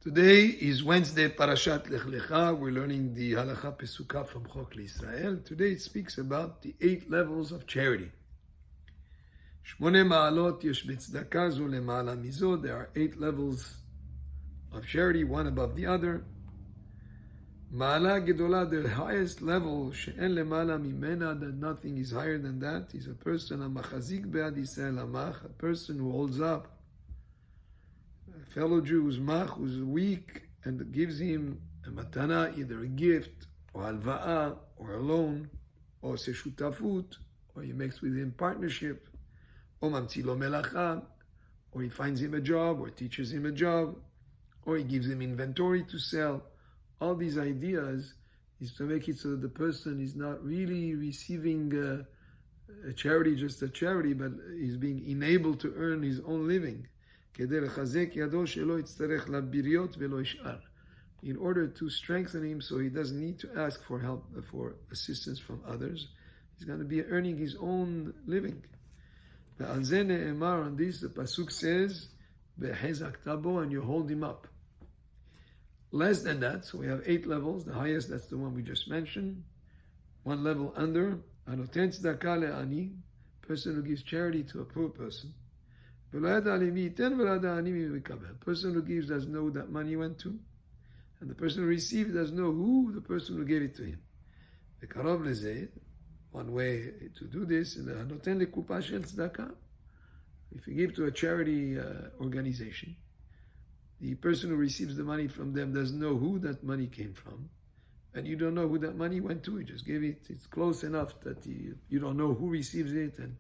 Today is Wednesday, Parashat Lecha. We're learning the Halacha Pesuka from Chok L'Israel. Today it speaks about the 8 levels of charity. Shmone ma'alot yesh b'tzedakah zu lema'ala mizo. There are 8 levels of charity, one above the other. Ma'ala gedola, the highest level, she'en lema'ala mimena, that nothing is higher than that, is a person, ha'machazik be'ad Yisrael ha'mach, a person who holds up a fellow Jew who's mach, who's weak, and gives him a matana, either a gift, or halva'a, or a loan, or seshutafut, or he makes with him partnership, or mamtzilo melacha, or he finds him a job, or teaches him a job, or he gives him inventory to sell. All these ideas is to make it so that the person is not really receiving a charity, just a charity, but is being enabled to earn his own living. In order to strengthen him so he doesn't need to ask for help, for assistance from others, he's going to be earning his own living. On this, the Pasuk says, and you hold him up. Less than that, so we have 8 levels. The highest, that's the one we just mentioned. 1 level under, person who gives charity to a poor person. A person who gives doesn't know who that money went to, and the person who received doesn't know who the person who gave it to him. One way to do this is if you give to a charity organization, the person who receives the money from them doesn't know who that money came from, and you don't know who that money went to. You just give it. It's close enough that you don't know who receives it, and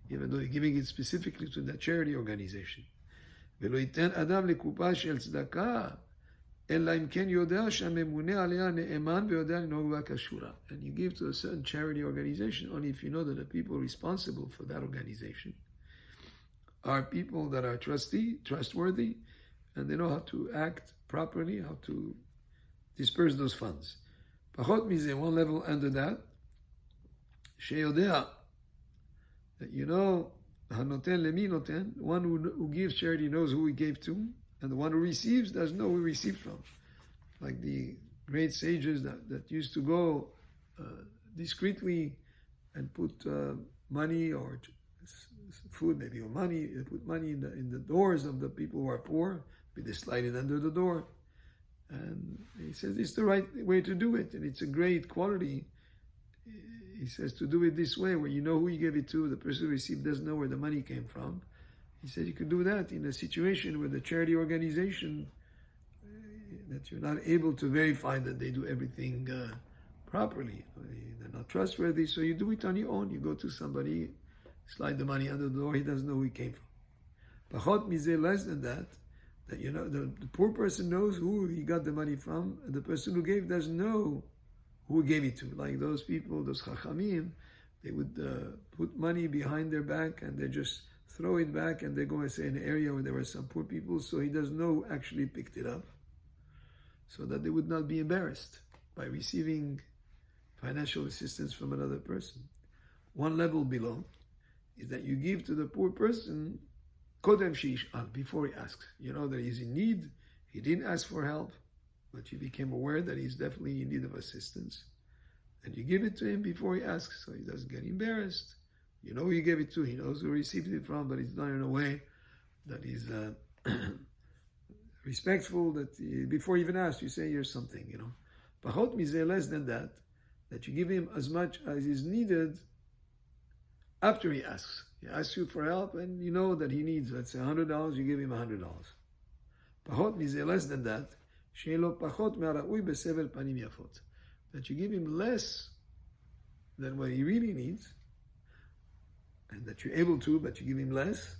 even though you're giving it specifically to that charity organization. And you give to a certain charity organization only if you know that the people responsible for that organization are people that are trustworthy, and they know how to act properly, how to disperse those funds. One level under that, that you know, one who gives charity knows who he gave to, and the one who receives doesn't know who he received from. Like the great sages that used to go discreetly and put money or food, maybe, or money, put money in the doors of the people who are poor, but they slide it under the door. And he says it's the right way to do it, and it's a great quality. He says to do it this way, where you know who you gave it to, the person who received doesn't know where the money came from. He said you could do that in a situation where the charity organization, that you're not able to verify that they do everything properly. They're not trustworthy, so you do it on your own. You go to somebody, slide the money under the door, he doesn't know who it came from. Less than that, you know, the poor person knows who he got the money from, and the person who gave doesn't know who gave it to. Like those people, those chachamim, they would put money behind their back and they just throw it back, and they go and say in an area where there were some poor people, so he doesn't know who actually picked it up, so that they would not be embarrassed by receiving financial assistance from another person. 1 level below is that you give to the poor person kodem sheish'al, before he asks. You know that he's in need, he didn't ask for help, but you became aware that he's definitely in need of assistance, and you give it to him before he asks, so he doesn't get embarrassed. You know who you gave it to, he knows who received it from, but it's done in a way that is respectful, that before you even ask, you say here's something, you know. Pachot mizeh, less than that, that you give him as much as is needed after he asks. He asks you for help, and you know that he needs, let's say, $100, you give him $100. Pachot mizeh, less than that, that you give him less than what he really needs, and that you're able to, but you give him less.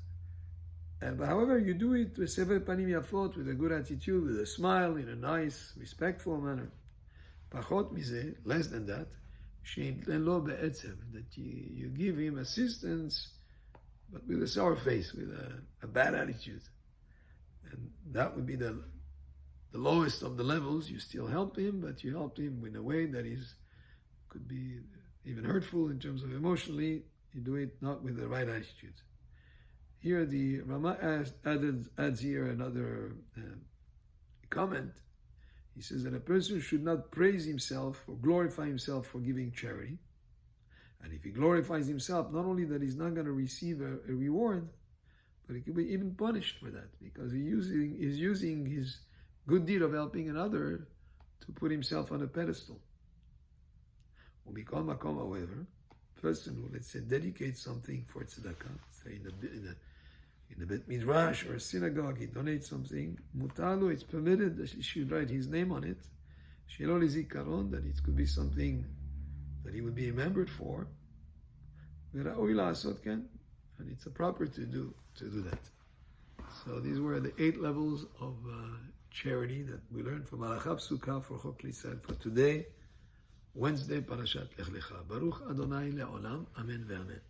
But however, you do it with sever panim yafot, with a good attitude, with a smile, in a nice, respectful manner. Pachot mizeh, less than that, that you give him assistance, but with a sour face, with a bad attitude. And that would be the lowest of the levels. You still help him, but you help him in a way that could be even hurtful in terms of emotionally. You do it not with the right attitude. Here the Rama adds here another comment, he says that a person should not praise himself or glorify himself for giving charity. And if he glorifies himself, not only that he's not going to receive a reward, but he could be even punished for that, because he's using his good deed of helping another to put himself on a pedestal. However, a person who, let's say, dedicates something for tzedakah, say in a Bet Midrash or a synagogue, he donates something, mutalu, it's permitted that he should write his name on it, shelo lizikaron, that it could be something that he would be remembered for, and it's proper to do that. So these were the 8 levels of charity that we learned from Halacha Psuka for Chok Lisrael for today, Wednesday, Parashat Lech Lecha. Baruch Adonai Le'olam, Amen ve'amen.